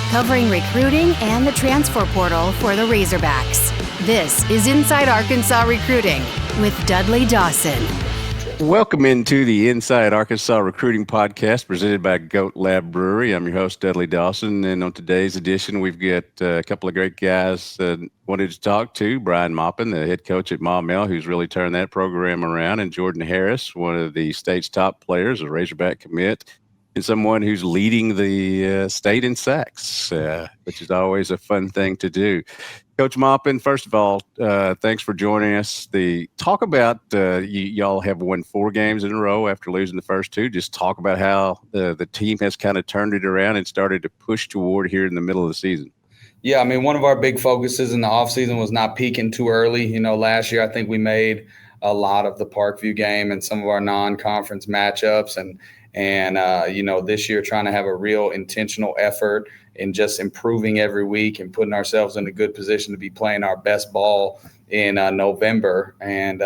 covering recruiting and the transfer portal for the Razorbacks. This is Inside Arkansas Recruiting with Dudley Dawson. Welcome into the Inside Arkansas Recruiting Podcast presented by GoatLab Brewery. I'm your host, Dudley Dawson, and on today's edition, we've got a couple of great guys wanted to talk to. Brian Maupin, the head coach at Maumelle, who's really turned that program around, and Jordan Harris, one of the state's top players, a Razorback commit, and someone who's leading the state in sacks, which is always a fun thing to do. Coach Maupin, first of all, thanks for joining us. Talk about y'all have won 4 games in a row after losing the first 2. Just talk about how the team has kind of turned it around and started to push toward here in the middle of the season. Yeah, I mean, one of our big focuses in the offseason was not peaking too early. You know, last year I think we made a lot of the Parkview game and some of our non-conference matchups, and you know, this year trying to have a real intentional effort in just improving every week and putting ourselves in a good position to be playing our best ball in November. And,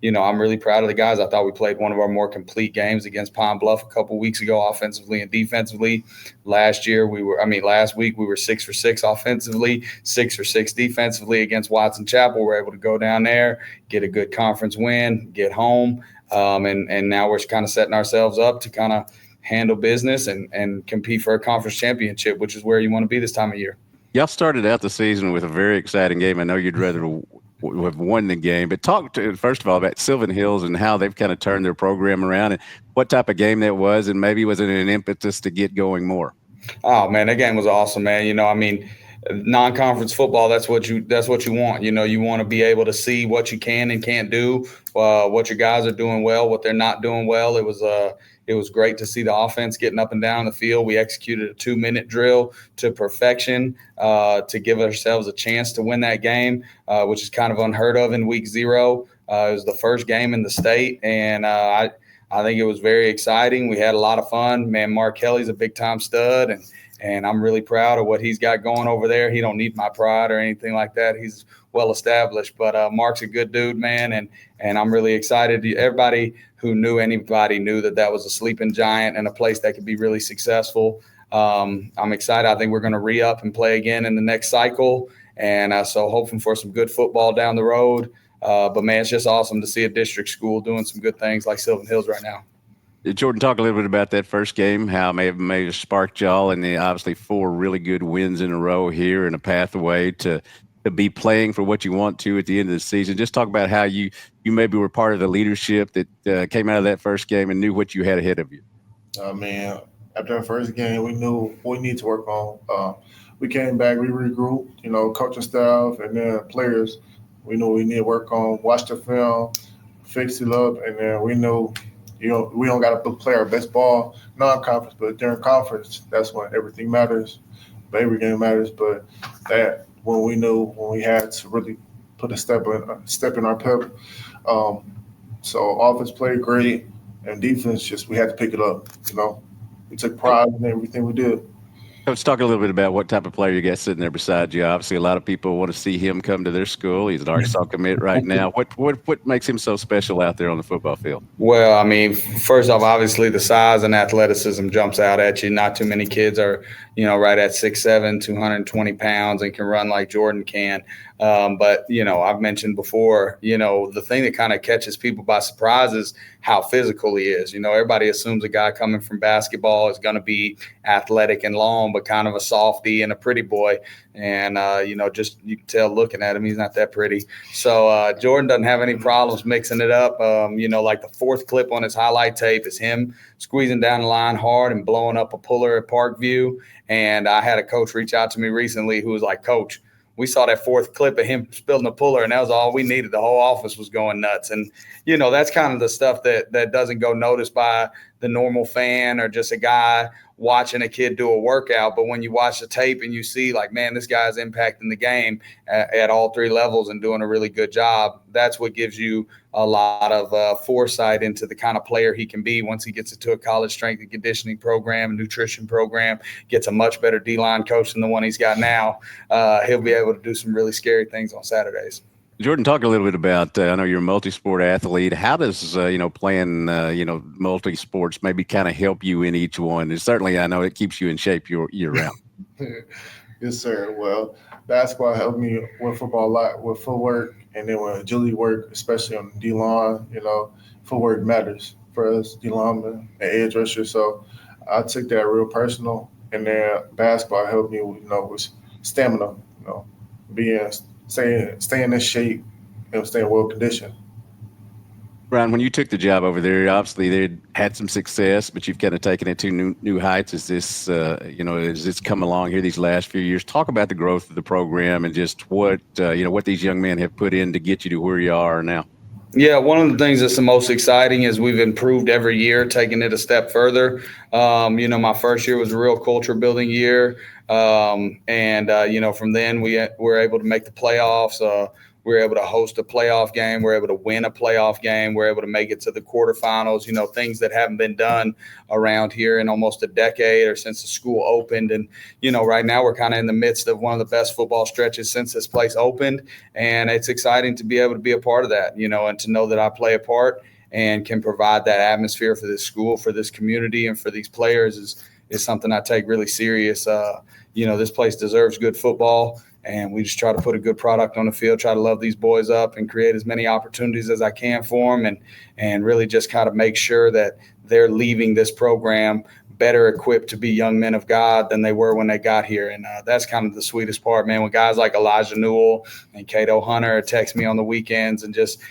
you know, I'm really proud of the guys. I thought we played one of our more complete games against Pine Bluff a couple weeks ago, offensively and defensively. Last week we were 6 for 6 offensively, 6 for 6 defensively against Watson Chapel. We're able to go down there, get a good conference win, get home. And now we're kind of setting ourselves up to kind of handle business and compete for a conference championship, which is where you want to be this time of year. Y'all started out the season with a very exciting game. I know you'd rather have won the game, but talk to, first of all, about Sylvan Hills and how they've kind of turned their program around and what type of game that was, and maybe was it an impetus to get going more? Oh, man, that game was awesome, man. You know, I mean, non-conference football, that's what you want. You know, you want to be able to see what you can and can't do, what your guys are doing well, what they're not doing well. It was great to see the offense getting up and down the field. We executed a 2-minute drill to perfection to give ourselves a chance to win that game, which is kind of unheard of in week 0. It was the first game in the state, and I think it was very exciting. We had a lot of fun. Man, Mark Kelly's a big-time stud, and I'm really proud of what he's got going over there. He don't need my pride or anything like that. He's well established, but Mark's a good dude, man, and I'm really excited. Everybody who knew anybody knew that was a sleeping giant and a place that could be really successful. I'm excited. I think we're going to re-up and play again in the next cycle, and so hoping for some good football down the road. But, man, it's just awesome to see a district school doing some good things like Sylvan Hills right now. Jordan, talk a little bit about that first game, how it may have sparked y'all, and obviously 4 really good wins in a row here and a pathway to be playing for what you want to at the end of the season. Just talk about how you maybe were part of the leadership that came out of that first game and knew what you had ahead of you. Man, after our first game, we knew what we need to work on. We came back, we regrouped, you know, coaching staff and then players. We knew we need to work on, watch the film, fix it up, and then we knew, you know, we don't got to play our best ball non-conference, but during conference, that's when everything matters. But every game matters, but that when we had to really put a step in our pep. So offense played great, and defense we had to pick it up. You know, we took pride in everything we did. Let's talk a little bit about what type of player you got sitting there beside you. Obviously, a lot of people want to see him come to their school. He's an Arkansas commit right now. What makes him so special out there on the football field? Well, I mean, first off, obviously the size and athleticism jumps out at you. Not too many kids are, you know, right at 6'7", 220 pounds and can run like Jordan can. But, you know, I've mentioned before, you know, the thing that kind of catches people by surprise is how physical he is. You know, everybody assumes a guy coming from basketball is going to be athletic and long, but kind of a softy and a pretty boy. And, you know, just you can tell looking at him, he's not that pretty. So Jordan doesn't have any problems mixing it up. You know, like the 4th clip on his highlight tape is him squeezing down the line hard and blowing up a puller at Parkview. And I had a coach reach out to me recently who was like, Coach, we saw that 4th clip of him spilling a puller, and that was all we needed. The whole office was going nuts. And, you know, that's kind of the stuff that doesn't go noticed by the normal fan or just a guy watching a kid do a workout. But when you watch the tape and you see, like, man, this guy's impacting the game at all 3 levels and doing a really good job, that's what gives you a lot of foresight into the kind of player he can be once he gets into a college strength and conditioning program, nutrition program, gets a much better D-line coach than the one he's got now. He'll be able to do some really scary things on Saturdays. Jordan, talk a little bit about, I know you're a multi-sport athlete. How does, playing, multi-sports maybe kind of help you in each one? And certainly I know it keeps you in shape year round. Yes, sir. Well, basketball helped me with football a lot, with footwork, and then with agility work, especially on the D-line. Footwork matters for us, D-linemen and edge rushers. So I took that real personal, and then basketball helped me, with stamina. Being staying in shape and staying well conditioned. Brian, when you took the job over there, obviously they had some success, but you've kind of taken it to new heights. Is this, as it's come along here these last few years? Talk about the growth of the program and just what these young men have put in to get you to where you are now. Yeah, one of the things that's the most exciting is we've improved every year, taking it a step further. My first year was a real culture building year. From then we were able to make the playoffs. We were able to host a playoff game. We were able to win a playoff game. We were able to make it to the quarterfinals, things that haven't been done around here in almost a decade or since the school opened. And, right now we're kind of in the midst of one of the best football stretches since this place opened. And it's exciting to be able to be a part of that, and to know that I play a part and can provide that atmosphere for this school, for this community, and for these players is something I take really serious. This place deserves good football. And we just try to put a good product on the field, try to love these boys up and create as many opportunities as I can for them and really just kind of make sure that they're leaving this program better equipped to be young men of God than they were when they got here. And that's kind of the sweetest part, man, when guys like Elijah Newell and Cato Hunter text me on the weekends and just,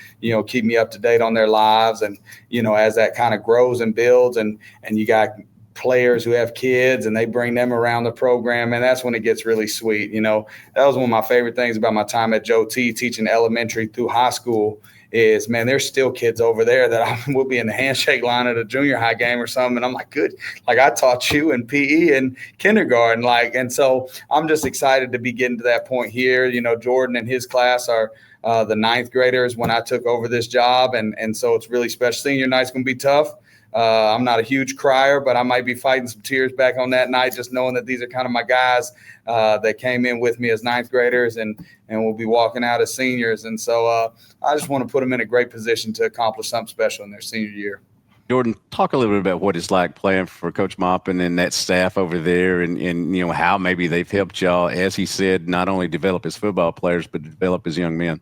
keep me up to date on their lives. And, as that kind of grows and builds and you got – players who have kids and they bring them around the program, and that's when it gets really sweet. That was one of my favorite things about my time at Joe T, teaching elementary through high school is, man, there's still kids over there that we'll be in the handshake line at a junior high game or something, and I'm like, good, like I taught you in PE and kindergarten, and so I'm just excited to be getting to that point here. Jordan and his class are the ninth graders when I took over this job, and so it's really special. Senior night's going to be tough. I'm not a huge crier, but I might be fighting some tears back on that night, just knowing that these are kind of my guys that came in with me as ninth graders and will be walking out as seniors. And so I just want to put them in a great position to accomplish something special in their senior year. Jordan, talk a little bit about what it's like playing for Coach Maupin and that staff over there and how maybe they've helped y'all, as he said, not only develop his football players, but develop his young men.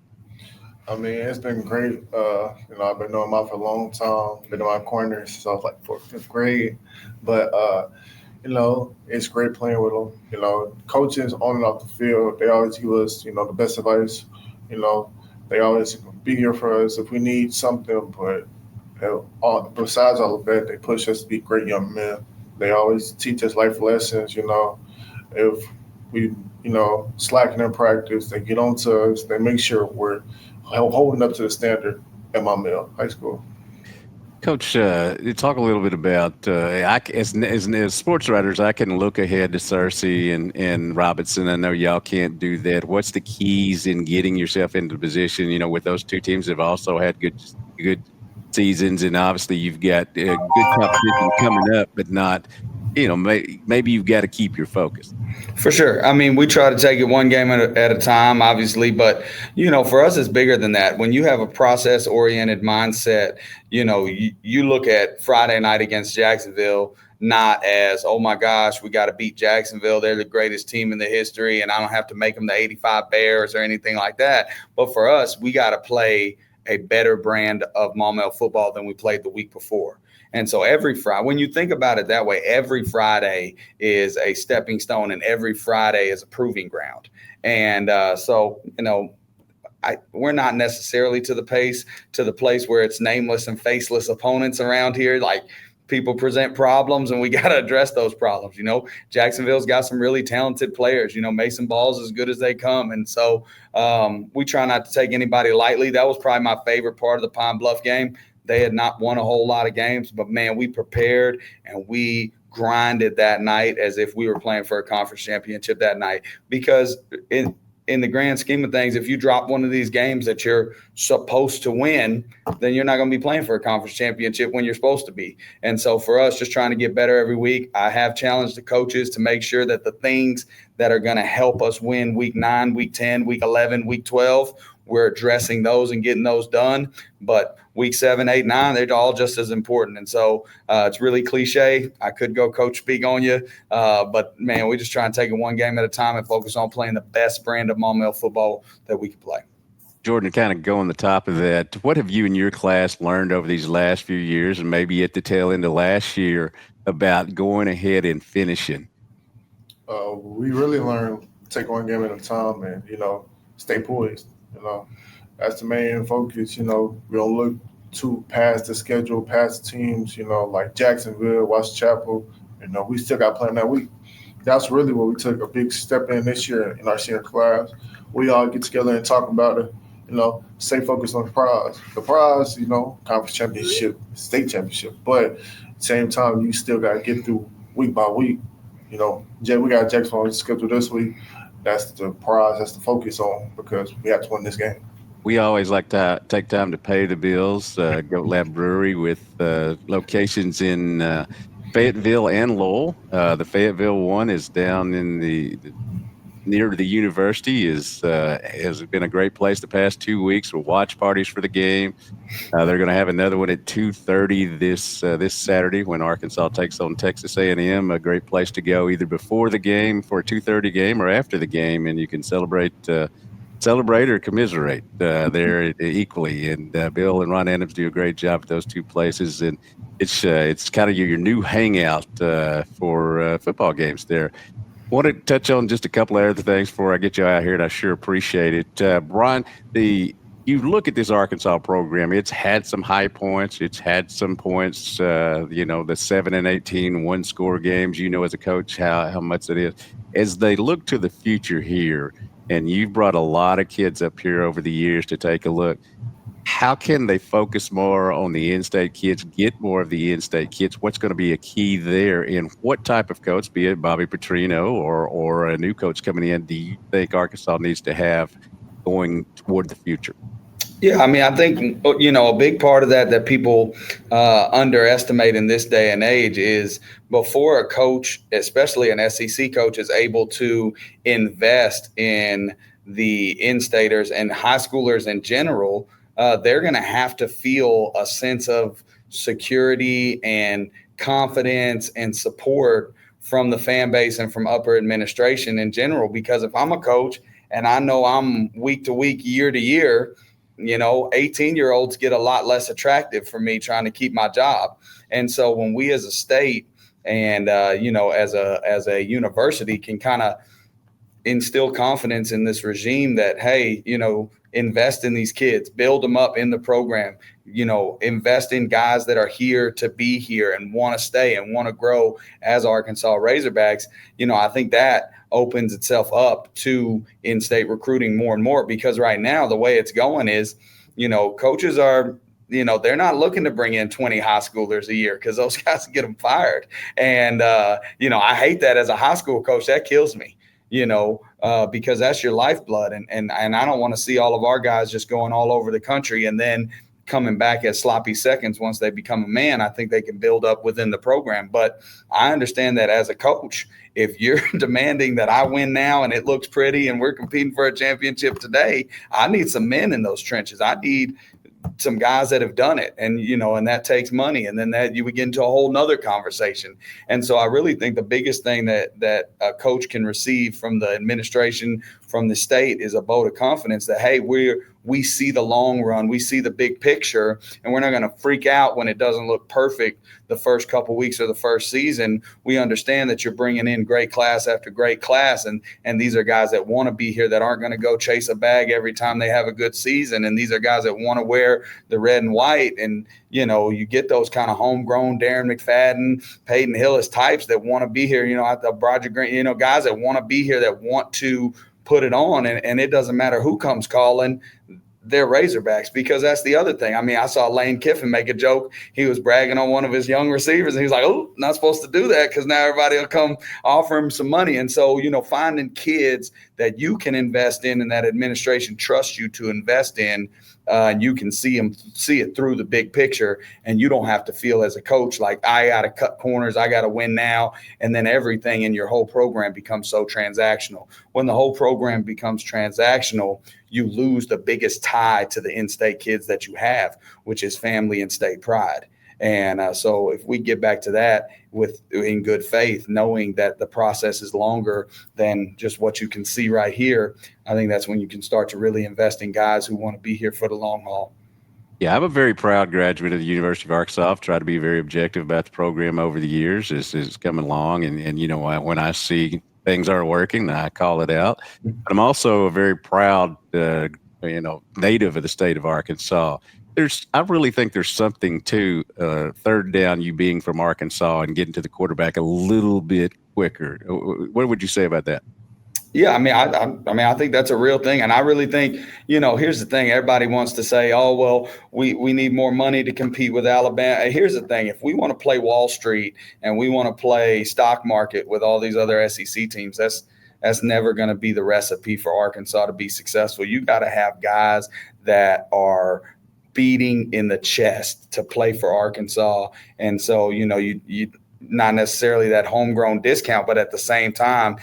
I mean, it's been great. I've been knowing Maupin for a long time, been in my corners since I was like fourth, fifth grade. But, it's great playing with them. Coaches on and off the field, they always give us, the best advice. They always be here for us if we need something. But besides all of that, they push us to be great young men. They always teach us life lessons, If we, slacking in practice, they get on to us. They make sure we're holding up to the standard at Maumelle High School. Coach, talk a little bit about as sports writers, I can look ahead to Cersei and Robinson. I know y'all can't do that. What's the keys in getting yourself into position? With those two teams that have also had good seasons, and obviously you've got good competition coming up, but not. Maybe you've got to keep your focus. For sure. I mean, we try to take it one game at a time, obviously, but, for us, it's bigger than that. When you have a process-oriented mindset, you look at Friday night against Jacksonville not as, oh, my gosh, we got to beat Jacksonville. They're the greatest team in the history, and I don't have to make them the 85 Bears or anything like that. But for us, we got to play a better brand of Maumelle football than we played the week before. And so every Friday, when you think about it that way, every Friday is a stepping stone and every Friday is a proving ground. And we're not necessarily to the place where it's nameless and faceless opponents around here. Like, people present problems and we got to address those problems. Jacksonville's got some really talented players. Mason Ball's as good as they come. And so we try not to take anybody lightly. That was probably my favorite part of the Pine Bluff game. They had not won a whole lot of games, but, man, we prepared and we grinded that night as if we were playing for a conference championship that night. Because in the grand scheme of things, if you drop one of these games that you're supposed to win, then you're not going to be playing for a conference championship when you're supposed to be. And so for us, just trying to get better every week, I have challenged the coaches to make sure that the things that are going to help us win week 9, week 10, week 11, week 12, we're addressing those and getting those done. But week 7, 8, 9, they're all just as important. And so it's really cliche. I could go coach speak on you. But, man, we just try and take it one game at a time and focus on playing the best brand of Maumelle football that we can play. Jordan, kind of go on the top of that, what have you and your class learned over these last few years and maybe at the tail end of last year about going ahead and finishing? We really learned take one game at a time and, stay poised. That's the main focus. We don't look too past the schedule, past teams, like Jacksonville, Washington. We still got playing that week. That's really what we took a big step in this year in our senior class. We all get together and talk about it, stay focused on the prize. The prize, conference championship, state championship. But at the same time, you still got to get through week by week. We got Jacksonville on the schedule this week. That's the prize. That's the focus on because we have to win this game. We always like to take time to pay the bills. GoatLab Brewery with locations in Fayetteville and Lowell. The Fayetteville one is down in near the university. Has been a great place the past 2 weeks with watch parties for the game. They're going to have another one at 2:30 this Saturday when Arkansas takes on Texas A&M. A great place to go either before the game for a 2:30 game or after the game, and you can celebrate or commiserate there equally. And Bill and Ron Adams do a great job at those two places, and it's kind of your new hangout for football games there. I want to touch on just a couple of other things before I get you out here, and I sure appreciate it. Brian, you look at this Arkansas program, it's had some high points. It's had some points, the 7 and 18 one-score games, as a coach how much it is. As they look to the future here, and you've brought a lot of kids up here over the years to take a look, how can they focus more on the in-state kids, get more of the in-state kids? What's going to be a key there? And what type of coach, be it Bobby Petrino or a new coach coming in, do you think Arkansas needs to have going toward the future? Yeah, I think, a big part of that people underestimate in this day and age is before a coach, especially an SEC coach, is able to invest in the in-staters and high schoolers in general, they're going to have to feel a sense of security and confidence and support from the fan base and from upper administration in general. Because if I'm a coach and I know I'm week to week, year to year, 18-year-olds get a lot less attractive for me trying to keep my job. And so when we as a state and, as a university can kind of instill confidence in this regime that, hey, invest in these kids, build them up in the program, invest in guys that are here to be here and want to stay and want to grow as Arkansas Razorbacks. I think that opens itself up to in-state recruiting more and more, because right now the way it's going is, coaches are, they're not looking to bring in 20 high schoolers a year because those guys get them fired. And, I hate that as a high school coach. That kills me. Because that's your lifeblood. And I don't want to see all of our guys just going all over the country and then coming back as sloppy seconds once they become a man. I think they can build up within the program. But I understand that as a coach, if you're demanding that I win now and it looks pretty and we're competing for a championship today, I need some men in those trenches. I need some guys that have done it, and and that takes money, and then that you would get into a whole nother conversation. And so I really think the biggest thing that a coach can receive from the administration, from the state, is a vote of confidence that, hey, we see the long run, we see the big picture, and we're not going to freak out when it doesn't look perfect the first couple weeks of the first season. We understand that you're bringing in great class after great class, and these are guys that want to be here, that aren't going to go chase a bag every time they have a good season, and these are guys that want to wear the red and white. And you get those kind of homegrown Darren McFadden, Peyton Hillis types that want to be here, at the Roger Green, guys that want to be here, that want to put it on, and it doesn't matter who comes calling, they're Razorbacks. Because that's the other thing. I saw Lane Kiffin make a joke. He was bragging on one of his young receivers, and he was like, oh, not supposed to do that because now everybody will come offer him some money. And so, finding kids that you can invest in and that administration trusts you to invest in and you can see it through the big picture, and you don't have to feel as a coach like I got to cut corners, I got to win now, and then everything in your whole program becomes so transactional. When the whole program becomes transactional, you lose the biggest tie to the in-state kids that you have, which is family and state pride. And so if we get back to that in good faith, knowing that the process is longer than just what you can see right here, I think that's when you can start to really invest in guys who want to be here for the long haul. Yeah, I'm a very proud graduate of the University of Arkansas. I've tried to be very objective about the program over the years as it's coming along. And you know, when I see things aren't working, I call it out. But I'm also a very proud, native of the state of Arkansas. I really think there's something to third down, you being from Arkansas and getting to the quarterback a little bit quicker. What would you say about that? Yeah, I mean, I think that's a real thing. And I really think, here's the thing. Everybody wants to say, oh, well, we need more money to compete with Alabama. Here's the thing. If we want to play Wall Street and we want to play stock market with all these other SEC teams, that's never going to be the recipe for Arkansas to be successful. You got to have guys that are beating in the chest to play for Arkansas. And so, you not necessarily that homegrown discount, but at the same time,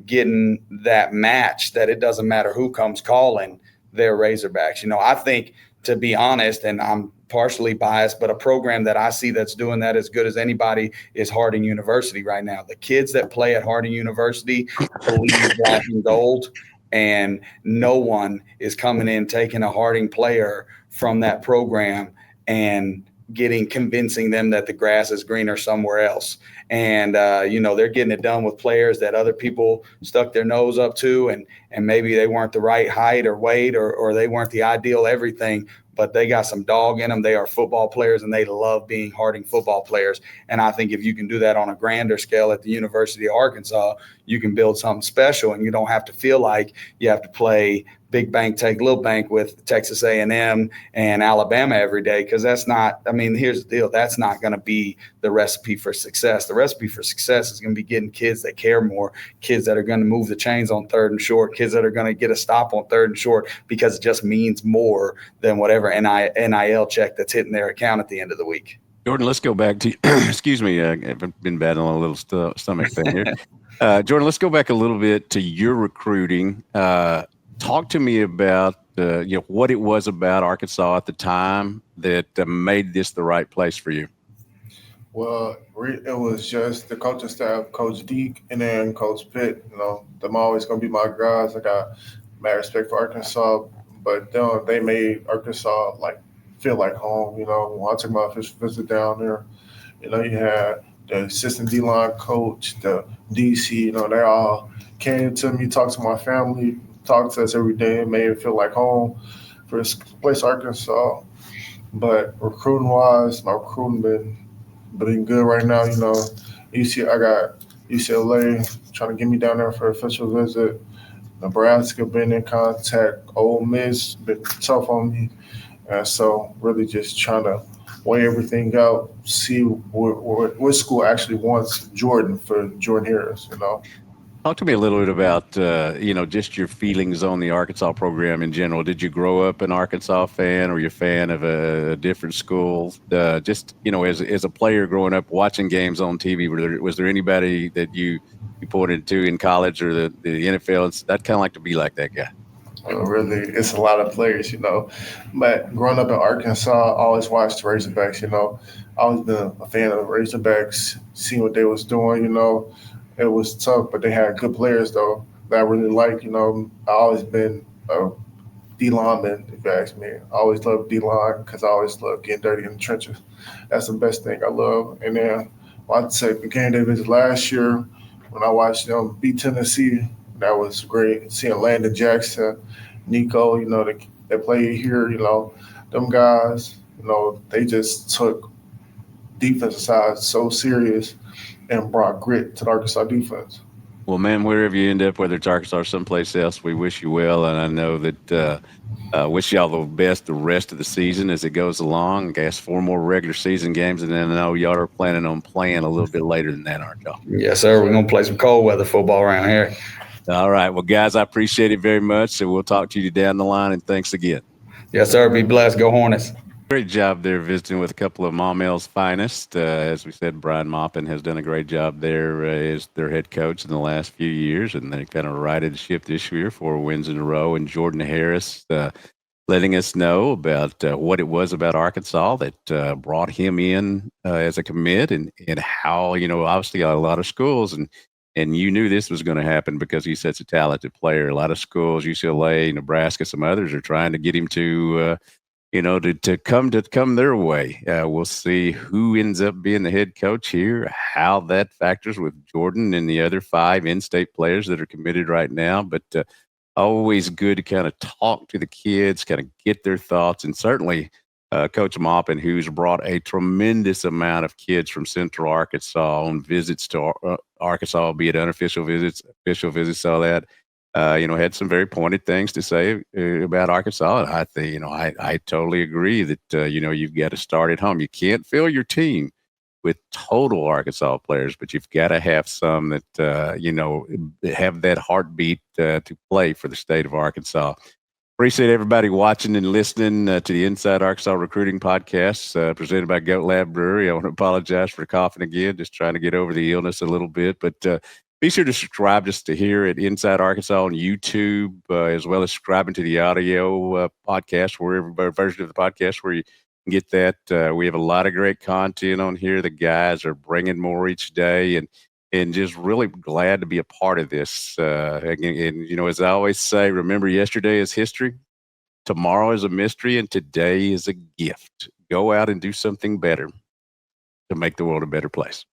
getting that match that it doesn't matter who comes calling, they're Razorbacks. I think, to be honest, and I'm partially biased, but a program that I see that's doing that as good as anybody is Harding University right now. The kids that play at Harding University believe black and gold, and no one is coming in taking a Harding player from that program and convincing them that the grass is greener somewhere else. And, they're getting it done with players that other people stuck their nose up to, and maybe they weren't the right height or weight, or they weren't the ideal everything, but they got some dog in them. They are football players, and they love being Harding football players. And I think if you can do that on a grander scale at the University of Arkansas, you can build something special, and you don't have to feel like you have to play big bank, take little bank with Texas A&M and Alabama every day, because that's not – I mean, here's the deal. That's not going to be the recipe for success. The recipe for success is going to be getting kids that care more, kids that are going to move the chains on third and short, kids that are going to get a stop on third and short, because it just means more than whatever NIL check that's hitting their account at the end of the week. Jordan, let's go back to – excuse me, I've been battling a little stomach thing here. Jordan, let's go back a little bit to your recruiting. Talk to me about what it was about Arkansas at the time that made this the right place for you. Well, it was just the coaching staff, Coach Deke, and then Coach Pitt. Them always going to be my guys. I got mad respect for Arkansas, but they made Arkansas feel like home. When I took my official visit down there, you had the assistant D-line coach, the DC. They all came to me, talked to my family, talked to us every day, and made it feel like home for this place, Arkansas. But recruiting-wise, my recruiting been good right now. I got UCLA trying to get me down there for an official visit. Nebraska been in contact. Ole Miss been tough on me. And so really just trying to weigh everything out, see what school actually wants Jordan for Jordan Harris, Talk to me a little bit about, just your feelings on the Arkansas program in general. Did you grow up an Arkansas fan, or you're a fan of a different school? As a player growing up watching games on TV, was there anybody that you pointed to in college or the NFL? I'd kind of like to be like that guy. Really, it's a lot of players, But growing up in Arkansas, I always watched the Razorbacks, I always been a fan of the Razorbacks, seeing what they was doing, It was tough, but they had good players, though, that I really like. I always been a D-lineman, if you ask me. I always loved D-line because I always loved getting dirty in the trenches. That's the best thing I love. And then I'd say the game they visited last year, when I watched them beat Tennessee, that was great. Seeing Landon Jackson, Nico, they play here, them guys, they just took defensive side so serious and brought grit to the Arkansas defense. Well, man, wherever you end up, whether it's Arkansas or someplace else, we wish you well. And I know that wish y'all the best the rest of the season as it goes along. I guess 4 more regular season games, and then I know y'all are planning on playing a little bit later than that, aren't y'all? Yes, sir. We're going to play some cold weather football around here. All right. Well, guys, I appreciate it very much. So we'll talk to you down the line, and thanks again. Yes, sir. Be blessed. Go Hornets. Great job there visiting with a couple of Maumelle's finest. As we said, Brian Maupin has done a great job there as their head coach in the last few years, and they kind of righted the ship this year, 4 wins in a row. And Jordan Harris letting us know about what it was about Arkansas that brought him in as a commit, and how, obviously a lot of schools, and you knew this was going to happen because he's such a talented player. A lot of schools, UCLA, Nebraska, some others are trying to get him to to come their way. We'll see who ends up being the head coach here, how that factors with Jordan and the other 5 in-state players that are committed right now. But always good to kind of talk to the kids, kind of get their thoughts, and certainly Coach Maupin, who's brought a tremendous amount of kids from Central Arkansas on visits to Arkansas, be it unofficial visits, official visits, all that. Had some very pointed things to say about Arkansas. And I think, I totally agree that, you've got to start at home. You can't fill your team with total Arkansas players, but you've got to have some that, have that heartbeat to play for the state of Arkansas. Appreciate everybody watching and listening to the Inside Arkansas Recruiting Podcast presented by GoatLab Brewery. I want to apologize for coughing again, just trying to get over the illness a little bit, but be sure to subscribe just to hear at Inside Arkansas on YouTube, as well as subscribing to the audio podcast, wherever version of the podcast where you can get that. We have a lot of great content on here. The guys are bringing more each day, and just really glad to be a part of this. And as I always say, remember, yesterday is history, tomorrow is a mystery, and today is a gift. Go out and do something better to make the world a better place.